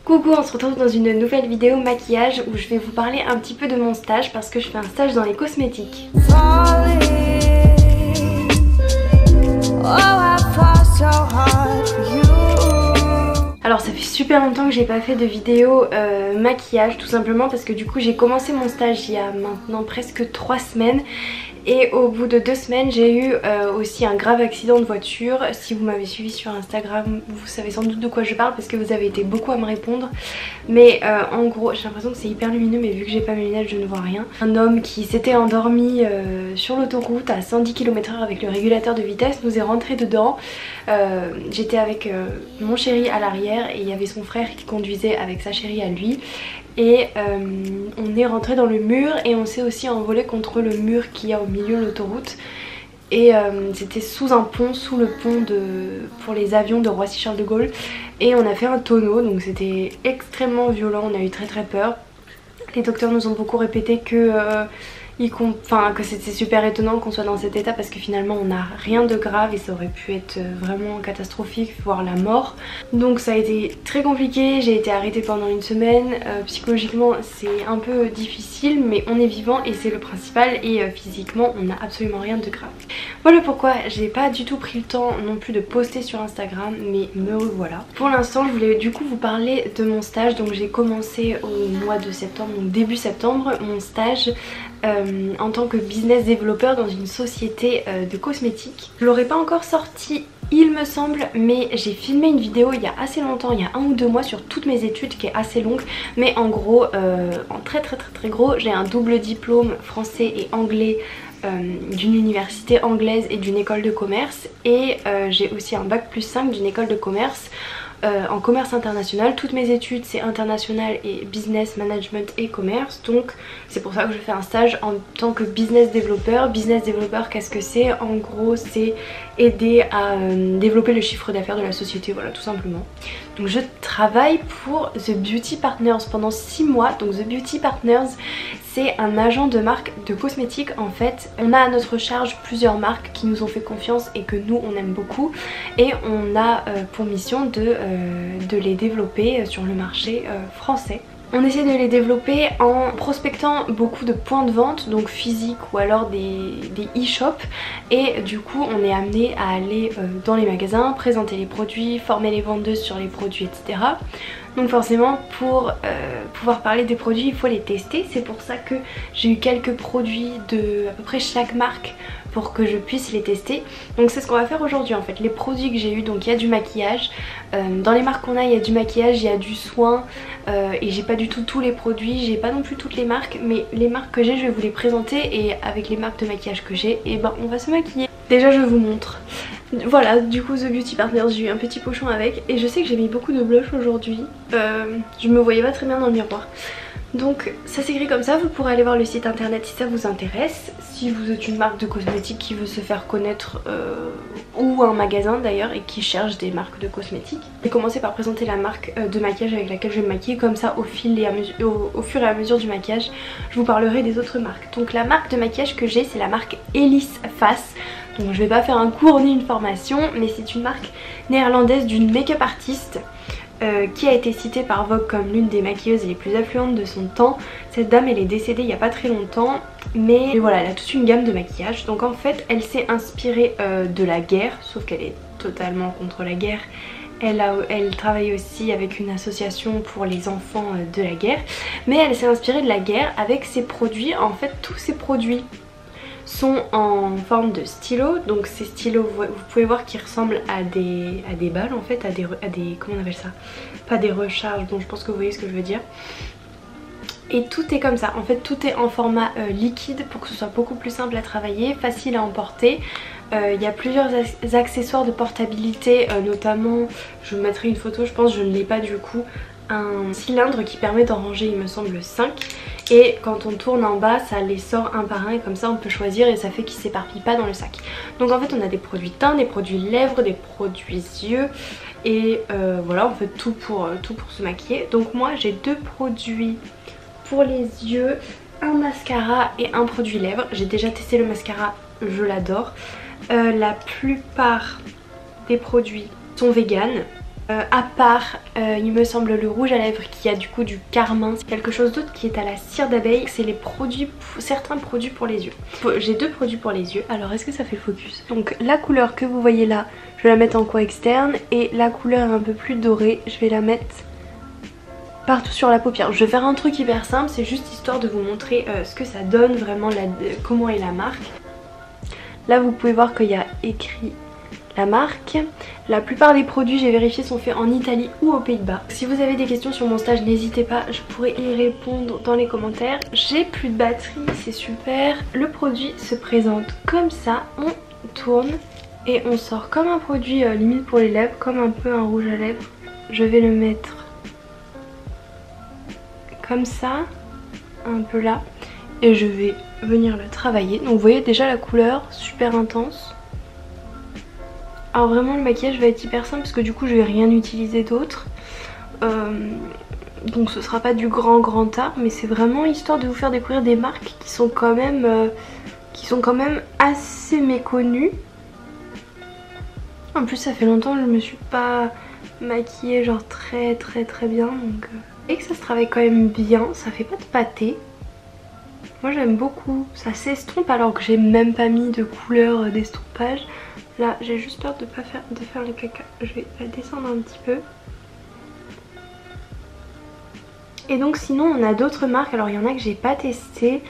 Coucou, on se retrouve dans une nouvelle vidéo maquillage où je vais vous parler un petit peu de mon stage parce que je fais un stage dans les cosmétiques. Alors ça fait super longtemps que j'ai pas fait de vidéo maquillage, tout simplement parce que du coup j'ai commencé mon stage il y a maintenant presque 3 semaines. Et au bout de 2 semaines j'ai eu aussi un grave accident de voiture. Si vous m'avez suivi sur Instagram vous savez sans doute de quoi je parle parce que vous avez été beaucoup à me répondre. Mais en gros j'ai l'impression que c'est hyper lumineux mais vu que j'ai pas mes lunettes je ne vois rien. Un homme qui s'était endormi sur l'autoroute à 110 km/h avec le régulateur de vitesse nous est rentré dedans. J'étais avec mon chéri à l'arrière et il y avait son frère qui conduisait avec sa chérie à lui. Et on est rentré dans le mur et on s'est aussi envolé contre le mur qu'il y a au milieu de l'autoroute. Et c'était sous un pont, sous le pont pour les avions de Roissy-Charles de Gaulle. Et on a fait un tonneau, donc c'était extrêmement violent, on a eu très peur. Les docteurs nous ont beaucoup répété que c'était super étonnant qu'on soit dans cet état parce que finalement on n'a rien de grave et ça aurait pu être vraiment catastrophique, voire la mort. Donc ça a été très compliqué, j'ai été arrêtée pendant 1 semaine. Psychologiquement c'est un peu difficile mais on est vivant et c'est le principal et physiquement on n'a absolument rien de grave. Voilà pourquoi j'ai pas du tout pris le temps non plus de poster sur Instagram, mais me revoilà. Pour l'instant je voulais du coup vous parler de mon stage. Donc j'ai commencé au mois de septembre, donc début septembre, mon stage en tant que business développeur dans une société de cosmétiques. Je l'aurais pas encore sorti il me semble, mais j'ai filmé une vidéo il y a assez longtemps, il y a 1 ou 2 mois sur toutes mes études qui est assez longue. Mais en gros, en très gros, j'ai un double diplôme français et anglais d'une université anglaise et d'une école de commerce. Et j'ai aussi un bac+5 d'une école de commerce. En commerce international, toutes mes études c'est international et business management et commerce, donc c'est pour ça que je fais un stage en tant que business développeur. Business développeur, qu'est-ce que c'est? En gros c'est aider à développer le chiffre d'affaires de la société, voilà, tout simplement. Donc je travaille pour The Beauty Partners pendant 6 mois. Donc The Beauty Partners c'est un agent de marque de cosmétiques. En fait on a à notre charge plusieurs marques qui nous ont fait confiance et que nous on aime beaucoup, et on a pour mission de les développer sur le marché français. On essaie de les développer en prospectant beaucoup de points de vente, donc physiques ou alors des e-shops, et du coup on est amené à aller dans les magasins, présenter les produits, former les vendeuses sur les produits, etc. Donc forcément pour pouvoir parler des produits il faut les tester. C'est pour ça que j'ai eu quelques produits de à peu près chaque marque pour que je puisse les tester. Donc c'est ce qu'on va faire aujourd'hui en fait. Les produits que j'ai eu, donc il y a du maquillage, dans les marques qu'on a il y a du maquillage, il y a du soin, et j'ai pas du tout tous les produits, j'ai pas non plus toutes les marques, mais les marques que j'ai je vais vous les présenter, et avec les marques de maquillage que j'ai, et ben on va se maquiller. Déjà je vous montre. Voilà, du coup The Beauty Partners, j'ai eu un petit pochon avec, et je sais que j'ai mis beaucoup de blush aujourd'hui, je me voyais pas très bien dans le miroir. Donc ça s'écrit comme ça, vous pourrez aller voir le site internet si ça vous intéresse. Si vous êtes une marque de cosmétiques qui veut se faire connaître, ou un magasin d'ailleurs et qui cherche des marques de cosmétiques. Je vais commencer par présenter la marque de maquillage avec laquelle je vais me maquiller, comme ça au fur et à mesure du maquillage je vous parlerai des autres marques. Donc la marque de maquillage que j'ai c'est la marque Elise Face. Donc je vais pas faire un cours ni une formation, mais c'est une marque néerlandaise d'une make-up artiste qui a été citée par Vogue comme l'une des maquilleuses les plus affluentes de son temps. Cette dame elle est décédée il n'y a pas très longtemps, mais voilà, elle a toute une gamme de maquillage. Donc en fait elle s'est inspirée de la guerre, sauf qu'elle est totalement contre la guerre. Elle travaille aussi avec une association pour les enfants de la guerre, mais elle s'est inspirée de la guerre avec ses produits. En fait tous ses produits sont en forme de stylo, donc ces stylos vous pouvez voir qu'ils ressemblent à des balles en fait, à des comment on appelle ça, pas des recharges, bon je pense que vous voyez ce que je veux dire. Et tout est comme ça, en fait tout est en format liquide pour que ce soit beaucoup plus simple à travailler, facile à emporter. Il y a plusieurs accessoires de portabilité, notamment je vous mettrai une photo, je pense, je ne l'ai pas du coup, un cylindre qui permet d'en ranger il me semble 5, et quand on tourne en bas ça les sort un par un et comme ça on peut choisir et ça fait qu'ils s'éparpillent pas dans le sac. Donc en fait on a des produits teint, des produits lèvres, des produits yeux, et voilà, on fait tout pour se maquiller. Donc moi j'ai 2 produits pour les yeux, un mascara et un produit lèvres. J'ai déjà testé le mascara, je l'adore. La plupart des produits sont véganes. À part, il me semble, le rouge à lèvres qui a du coup du carmin. Quelque chose d'autre qui est à la cire d'abeille, c'est les produits, certains produits pour les yeux. J'ai 2 produits pour les yeux, alors est-ce que ça fait le focus? Donc la couleur que vous voyez là, je vais la mettre en coin externe, et la couleur un peu plus dorée, je vais la mettre partout sur la paupière. Je vais faire un truc hyper simple, c'est juste histoire de vous montrer ce que ça donne vraiment, comment est la marque. Là vous pouvez voir qu'il y a écrit la marque. La plupart des produits, j'ai vérifié, sont faits en Italie ou aux Pays-Bas. Si vous avez des questions sur mon stage, n'hésitez pas, je pourrais y répondre dans les commentaires. J'ai plus de batterie, c'est super. Le produit se présente comme ça, on tourne et on sort comme un produit limite pour les lèvres, comme un peu un rouge à lèvres. Je vais le mettre comme ça, un peu là, et je vais venir le travailler. Donc vous voyez déjà la couleur super intense. Alors vraiment le maquillage va être hyper simple parce que du coup je vais rien utiliser d'autre. Donc ce sera pas du grand art, mais c'est vraiment histoire de vous faire découvrir des marques qui sont quand même assez méconnues. En plus ça fait longtemps que je me suis pas maquillée genre très bien, donc et que ça se travaille quand même bien, ça fait pas de pâté. Moi j'aime beaucoup, ça s'estompe alors que j'ai même pas mis de couleur d'estompage. Là j'ai juste peur de faire le caca, je vais la descendre un petit peu. Et donc sinon on a d'autres marques, alors il y en a que j'ai pas testé.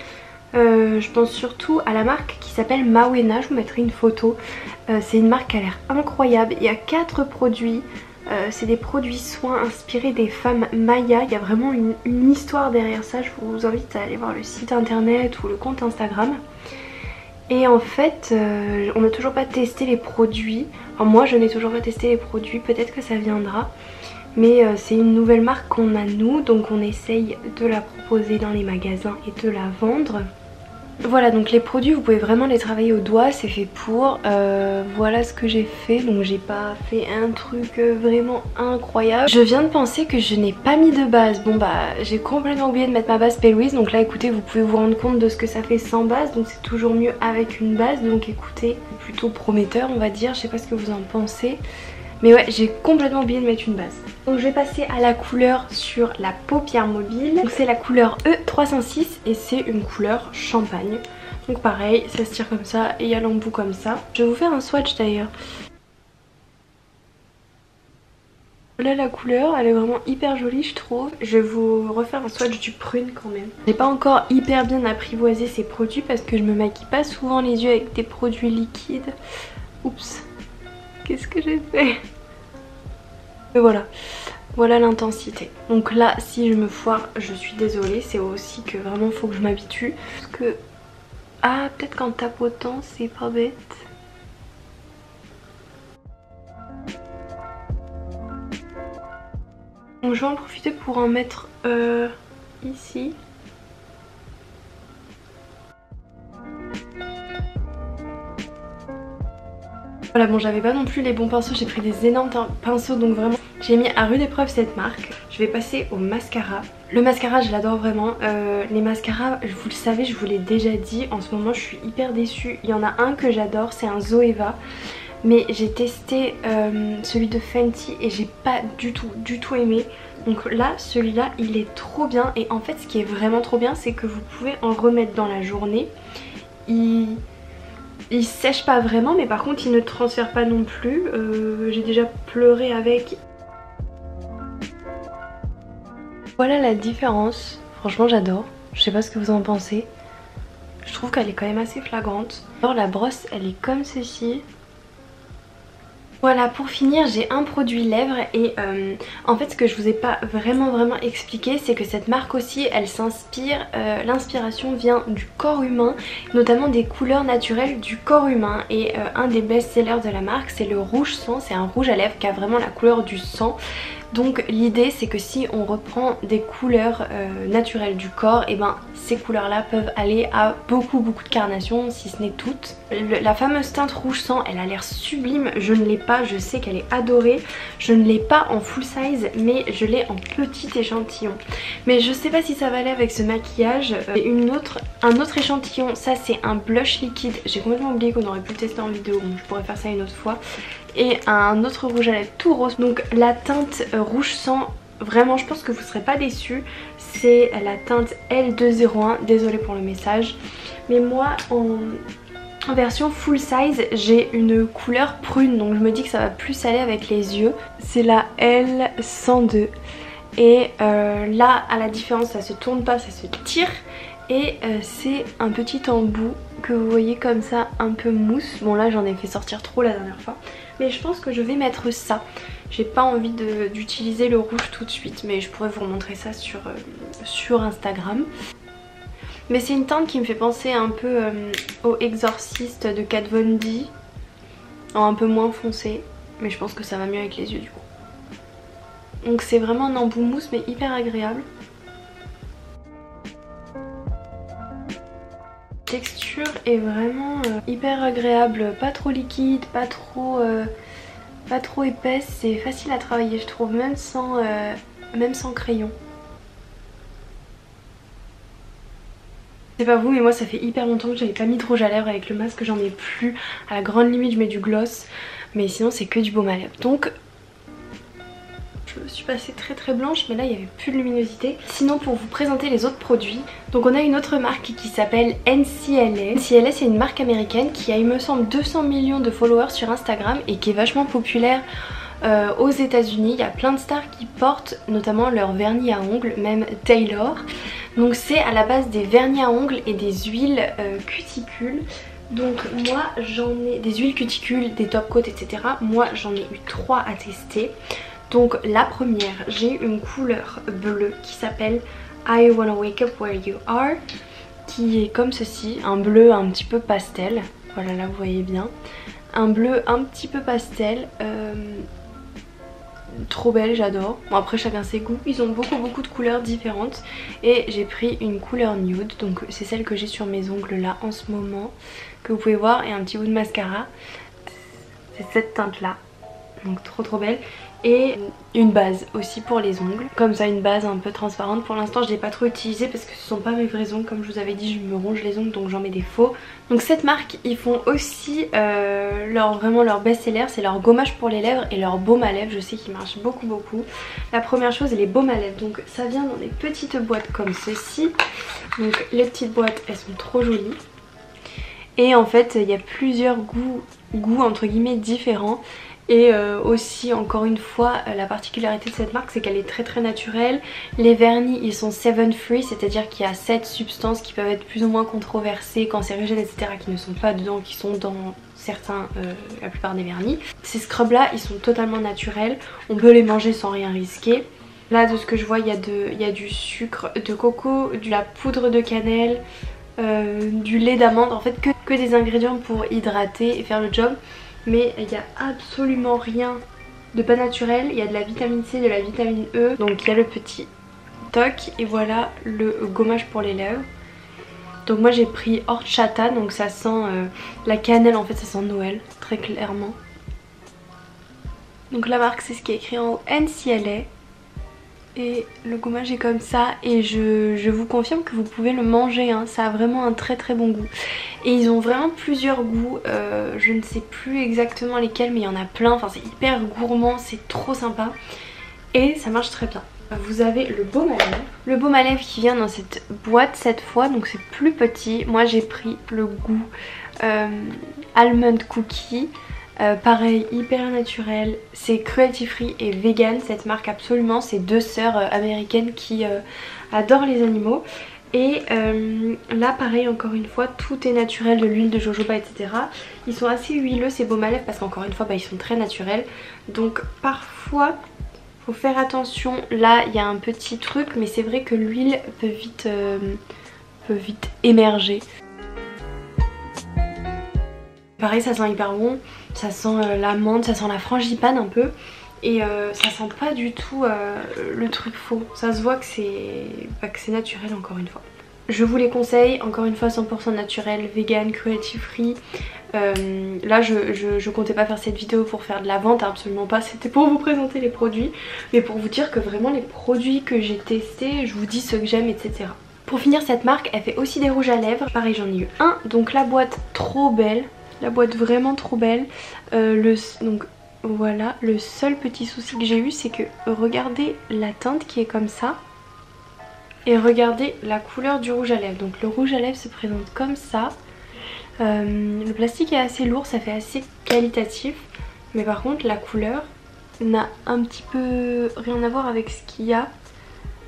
Je pense surtout à la marque qui s'appelle Mawena, je vous mettrai une photo. C'est une marque qui a l'air incroyable, il y a 4 produits. C'est des produits soins inspirés des femmes Maya. Il y a vraiment une histoire derrière ça. Je vous invite à aller voir le site internet ou le compte Instagram. Et en fait on n'a toujours pas testé les produits. Enfin, moi je n'ai toujours pas testé les produits, peut-être que ça viendra. Mais c'est une nouvelle marque qu'on a nous, donc on essaye de la proposer dans les magasins et de la vendre. Voilà, donc les produits vous pouvez vraiment les travailler au doigt, c'est fait pour. Voilà ce que j'ai fait, donc j'ai pas fait un truc vraiment incroyable. Je viens de penser que je n'ai pas mis de base. Bon bah j'ai complètement oublié de mettre ma base P. Louise, donc là écoutez vous pouvez vous rendre compte de ce que ça fait sans base, donc c'est toujours mieux avec une base. Donc écoutez, plutôt prometteur on va dire, je sais pas ce que vous en pensez. Mais ouais, j'ai complètement oublié de mettre une base. Donc je vais passer à la couleur sur la paupière mobile. Donc c'est la couleur E306 et c'est une couleur champagne. Donc pareil, ça se tire comme ça et il y a l'embout comme ça. Je vais vous faire un swatch d'ailleurs. Voilà la couleur, elle est vraiment hyper jolie je trouve. Je vais vous refaire un swatch du prune quand même. J'ai pas encore hyper bien apprivoisé ces produits parce que je me maquille pas souvent les yeux avec des produits liquides. Oups. Qu'est-ce que j'ai fait? Et voilà, voilà l'intensité. Donc là, si je me foire, je suis désolée. C'est aussi que vraiment faut que je m'habitue. Parce que... Ah, peut-être qu'en tapotant, c'est pas bête. Donc je vais en profiter pour en mettre ici. Voilà, bon j'avais pas non plus les bons pinceaux, j'ai pris des énormes pinceaux donc vraiment j'ai mis à rude épreuve cette marque. Je vais passer au mascara. Le mascara je l'adore vraiment, les mascaras vous le savez, je vous l'ai déjà dit, en ce moment je suis hyper déçue. Il y en a un que j'adore, c'est un Zoeva. Mais j'ai testé celui de Fenty et j'ai pas du tout aimé. Donc là celui-là il est trop bien et en fait ce qui est vraiment trop bien c'est que vous pouvez en remettre dans la journée. Il sèche pas vraiment mais par contre il ne transfère pas non plus. J'ai déjà pleuré avec. Voilà la différence, franchement j'adore. Je sais pas ce que vous en pensez. Je trouve qu'elle est quand même assez flagrante. Alors la brosse elle est comme ceci. Voilà, pour finir j'ai un produit lèvres et en fait ce que je vous ai pas vraiment expliqué c'est que cette marque aussi elle s'inspire, l'inspiration vient du corps humain, notamment des couleurs naturelles du corps humain et un des best-sellers de la marque c'est le rouge sang, c'est un rouge à lèvres qui a vraiment la couleur du sang. Donc l'idée c'est que si on reprend des couleurs naturelles du corps, et ben ces couleurs là peuvent aller à beaucoup de carnations si ce n'est toutes. La fameuse teinte rouge sang elle a l'air sublime, je ne l'ai pas, je sais qu'elle est adorée. Je ne l'ai pas en full size mais je l'ai en petit échantillon. Mais je sais pas si ça va aller avec ce maquillage. Et un autre échantillon, ça c'est un blush liquide. J'ai complètement oublié qu'on aurait pu le tester en vidéo, donc je pourrais faire ça une autre fois. et un autre rouge à lèvres tout rose. Donc la teinte rouge sang, vraiment je pense que vous ne serez pas déçus. C'est la teinte L201, désolée pour le message. Mais moi en version full size j'ai une couleur prune, donc je me dis que ça va plus aller avec les yeux. C'est la L102 et là à la différence ça se tourne pas, ça se tire. Et c'est un petit embout que vous voyez comme ça, un peu mousse. Bon là j'en ai fait sortir trop la dernière fois, mais je pense que je vais mettre ça. J'ai pas envie d'utiliser le rouge tout de suite, mais je pourrais vous remontrer ça sur Instagram. Mais c'est une teinte qui me fait penser un peu au Exorciste de Kat Von D, un peu moins foncé, mais je pense que ça va mieux avec les yeux du coup. Donc c'est vraiment un embout mousse mais hyper agréable. La texture est vraiment hyper agréable, pas trop liquide, pas trop épaisse, c'est facile à travailler je trouve, même sans crayon. C'est pas vous mais moi ça fait hyper longtemps que j'avais pas mis de rouge à lèvres avec le masque, j'en ai plus. À la grande limite je mets du gloss, mais sinon c'est que du baume à lèvres. Donc je me suis passée très blanche, mais là il n'y avait plus de luminosité. Sinon pour vous présenter les autres produits, donc on a une autre marque qui s'appelle NCLA. NCLA c'est une marque américaine qui a il me semble 200 millions de followers sur Instagram et qui est vachement populaire aux États-Unis. Il y a plein de stars qui portent notamment leur vernis à ongles, même Taylor. Donc c'est à la base des vernis à ongles et des huiles cuticules. Donc moi j'en ai des huiles cuticules, des top coats etc. Moi j'en ai eu 3 à tester. Donc la première, j'ai une couleur bleue qui s'appelle I Wanna Wake Up Where You Are, qui est comme ceci, un bleu un petit peu pastel. Voilà, là vous voyez bien. Un bleu un petit peu pastel. Trop belle, j'adore. Bon après chacun ses goûts, ils ont beaucoup de couleurs différentes. Et j'ai pris une couleur nude, donc c'est celle que j'ai sur mes ongles là en ce moment, que vous pouvez voir, et un petit bout de mascara. C'est cette teinte là, donc trop belle. Et une base aussi pour les ongles, comme ça, une base un peu transparente. Pour l'instant je l'ai pas trop utilisée parce que ce sont pas mes vrais ongles, comme je vous avais dit je me ronge les ongles donc j'en mets des faux. Donc cette marque ils font aussi vraiment leur best-seller, c'est leur gommage pour les lèvres et leur baume à lèvres. Je sais qu'ils marchent beaucoup. La première chose les baumes à lèvres, donc ça vient dans des petites boîtes comme ceci. Donc les petites boîtes elles sont trop jolies. Et en fait il y a plusieurs goûts entre guillemets différents. Et aussi encore une fois la particularité de cette marque c'est qu'elle est très naturelle. Les vernis ils sont 7 free, c'est à dire qu'il y a 7 substances qui peuvent être plus ou moins controversées, cancérigènes etc, qui ne sont pas dedans, qui sont dans certains, la plupart des vernis. Ces scrubs là ils sont totalement naturels, on peut les manger sans rien risquer. Là de ce que je vois il y a du sucre de coco, de la poudre de cannelle, du lait d'amande, en fait que des ingrédients pour hydrater et faire le job. Mais il n'y a absolument rien de pas naturel. Il y a de la vitamine C, de la vitamine E. Donc il y a le petit toc et voilà le gommage pour les lèvres. Donc moi j'ai pris horchata, donc ça sent la cannelle, en fait ça sent Noël très clairement. Donc la marque c'est ce qui est écrit en haut, NCLA. Et le gommage est comme ça et je vous confirme que vous pouvez le manger, hein. Ça a vraiment un très bon goût. Et ils ont vraiment plusieurs goûts, je ne sais plus exactement lesquels mais il y en a plein, enfin c'est hyper gourmand, c'est trop sympa. Et ça marche très bien. Vous avez le baume à lèvres. Le baume à lèvres qui vient dans cette boîte cette fois, donc c'est plus petit. Moi j'ai pris le goût almond cookie. Pareil, hyper naturel, c'est cruelty free et vegan cette marque absolument, c'est deux sœurs américaines qui adorent les animaux. Et là pareil encore une fois tout est naturel, de l'huile de jojoba etc. Ils sont assez huileux ces baumes à lèvres parce qu'encore une fois ils sont très naturels. Donc parfois faut faire attention, là il y a un petit truc mais c'est vrai que l'huile peut vite émerger. Pareil ça sent hyper bon, ça sent l'amande, ça sent la frangipane un peu. Et ça sent pas du tout le truc faux, ça se voit que c'est naturel encore une fois. Je vous les conseille, encore une fois 100% naturel, vegan, cruelty free. Là je comptais pas faire cette vidéo pour faire de la vente, absolument pas, c'était pour vous présenter les produits. Mais pour vous dire que vraiment les produits que j'ai testés, je vous dis ceux que j'aime etc. Pour finir cette marque elle fait aussi des rouges à lèvres, pareil j'en ai eu un. Donc la boîte trop belle, la boîte vraiment trop belle, donc voilà, le seul petit souci que j'ai eu c'est que regardez la teinte qui est comme ça. Et regardez la couleur du rouge à lèvres. Donc le rouge à lèvres se présente comme ça. Le plastique est assez lourd, ça fait assez qualitatif. Mais par contre la couleur n'a un petit peu rien à voir avec ce qu'il y a.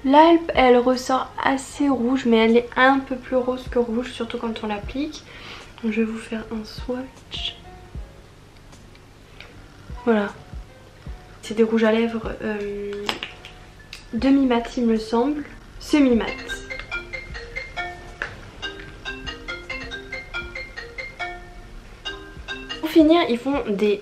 Là elle ressort assez rouge, mais elle est un peu plus rose que rouge, surtout quand on l'applique. Donc je vais vous faire un swatch. Voilà. C'est des rouges à lèvres demi-mat il me semble. Semi-mat. Pour finir, ils font des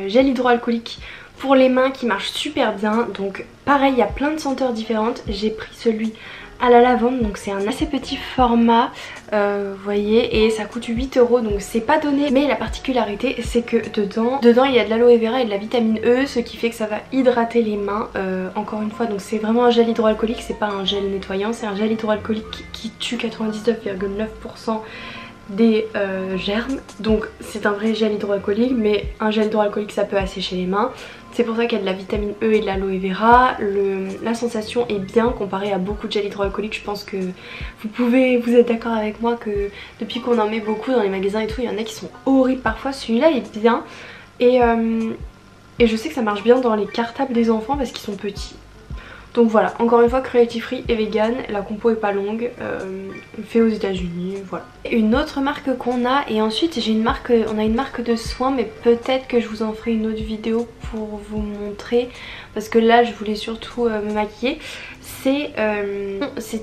gels hydroalcooliques pour les mains qui marchent super bien. Donc pareil, il y a plein de senteurs différentes. J'ai pris celui à la lavande, donc c'est un assez petit format, vous voyez, et ça coûte 8 €, donc c'est pas donné. Mais la particularité c'est que dedans il y a de l'aloe vera et de la vitamine E, ce qui fait que ça va hydrater les mains, encore une fois. Donc c'est vraiment un gel hydroalcoolique, c'est pas un gel nettoyant, c'est un gel hydroalcoolique qui tue 99,9% des germes. Donc c'est un vrai gel hydroalcoolique, mais un gel hydroalcoolique ça peut assécher les mains. C'est pour ça qu'il y a de la vitamine E et de l'aloe vera. La sensation est bien comparée à beaucoup de gels hydroalcooliques. Je pense que vous êtes d'accord avec moi que depuis qu'on en met beaucoup dans les magasins et tout, il y en a qui sont horribles parfois. Celui-là est bien et je sais que ça marche bien dans les cartables des enfants parce qu'ils sont petits. Donc voilà, encore une fois, cruelty free et vegan, la compo est pas longue, fait aux États-Unis, voilà. Une autre marque qu'on a, et ensuite on a une marque de soins, mais peut-être que je vous en ferai une autre vidéo pour vous montrer, parce que là je voulais surtout me maquiller. C'est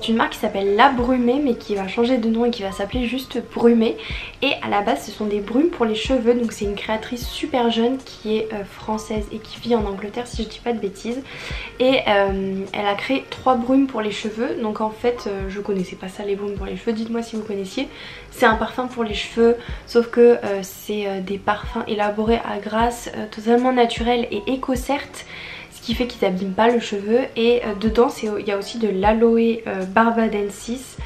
une marque qui s'appelle La Brumée, mais qui va changer de nom et qui va s'appeler juste Brumée. Et à la base ce sont des brumes pour les cheveux, donc c'est une créatrice super jeune qui est française et qui vit en Angleterre si je dis pas de bêtises. Et elle a créé 3 brumes pour les cheveux, donc en fait je connaissais pas ça, les brumes pour les cheveux, dites moi si vous connaissiez. C'est un parfum pour les cheveux, sauf que c'est des parfums élaborés à grasse, totalement naturels et éco-certes, qui fait qu'ils n'abîment pas le cheveu. Et dedans il y a aussi de l'aloe barbadensis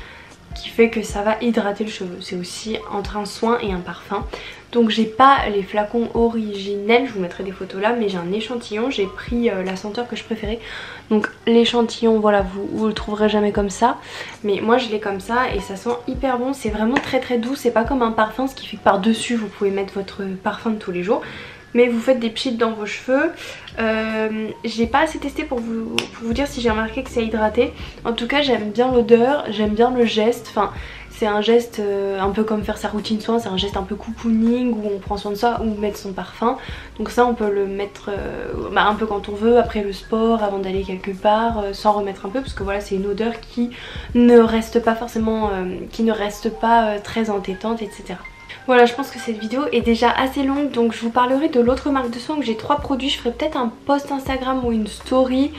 qui fait que ça va hydrater le cheveu. C'est aussi entre un soin et un parfum. Donc j'ai pas les flacons originels, je vous mettrai des photos là, mais j'ai un échantillon, j'ai pris la senteur que je préférais. Donc l'échantillon, voilà, vous le trouverez jamais comme ça, mais moi je l'ai comme ça et ça sent hyper bon. C'est vraiment très très doux, c'est pas comme un parfum, ce qui fait que par dessus vous pouvez mettre votre parfum de tous les jours, mais vous faites des pchits dans vos cheveux. J'ai pas assez testé pour vous dire si j'ai remarqué que c'est hydraté. En tout cas j'aime bien l'odeur, j'aime bien le geste, enfin c'est un geste un peu comme faire sa routine soin, c'est un geste un peu cocooning où on prend soin de soi, ou mettre son parfum. Donc ça on peut le mettre un peu quand on veut, après le sport, avant d'aller quelque part, s'en remettre un peu, parce que voilà, c'est une odeur qui ne reste pas forcément, très entêtante, etc. Voilà, je pense que cette vidéo est déjà assez longue, donc je vous parlerai de l'autre marque de soins où j'ai 3 produits. Je ferai peut-être un post Instagram ou une story,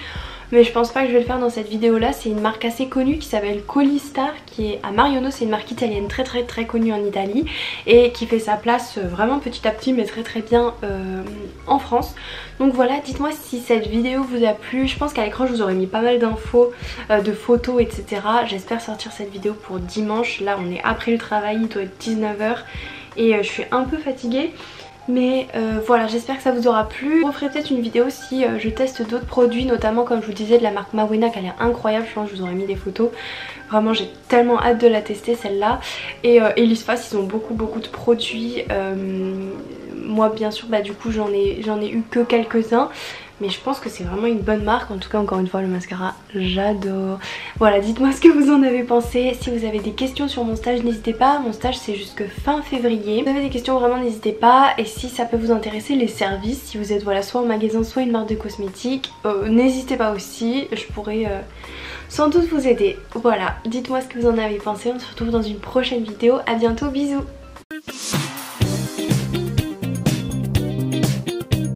mais je pense pas que je vais le faire dans cette vidéo là. C'est une marque assez connue qui s'appelle Colistar, qui est à Marionneau. C'est une marque italienne très connue en Italie et qui fait sa place vraiment petit à petit, mais très bien en France. Donc voilà, dites-moi si cette vidéo vous a plu. Je pense qu'à l'écran je vous aurais mis pas mal d'infos, de photos, etc. J'espère sortir cette vidéo pour dimanche. Là on est après le travail, il doit être 19 h et je suis un peu fatiguée. Mais voilà, j'espère que ça vous aura plu. Je referai peut-être une vidéo si je teste d'autres produits, notamment comme je vous disais de la marque Mawena, qui a l'air incroyable. Je pense que je vous aurais mis des photos. Vraiment j'ai tellement hâte de la tester celle-là. Et Elisface, ils ont beaucoup de produits. Moi bien sûr du coup j'en ai eu que quelques-uns, mais je pense que c'est vraiment une bonne marque. En tout cas encore une fois le mascara j'adore. Voilà, dites-moi ce que vous en avez pensé. Si vous avez des questions sur mon stage n'hésitez pas, mon stage c'est jusque fin février. Si vous avez des questions vraiment n'hésitez pas, et si ça peut vous intéresser les services, si vous êtes voilà soit en magasin soit une marque de cosmétiques, n'hésitez pas aussi, je pourrais sans doute vous aider. Voilà, dites-moi ce que vous en avez pensé, on se retrouve dans une prochaine vidéo, à bientôt, bisous.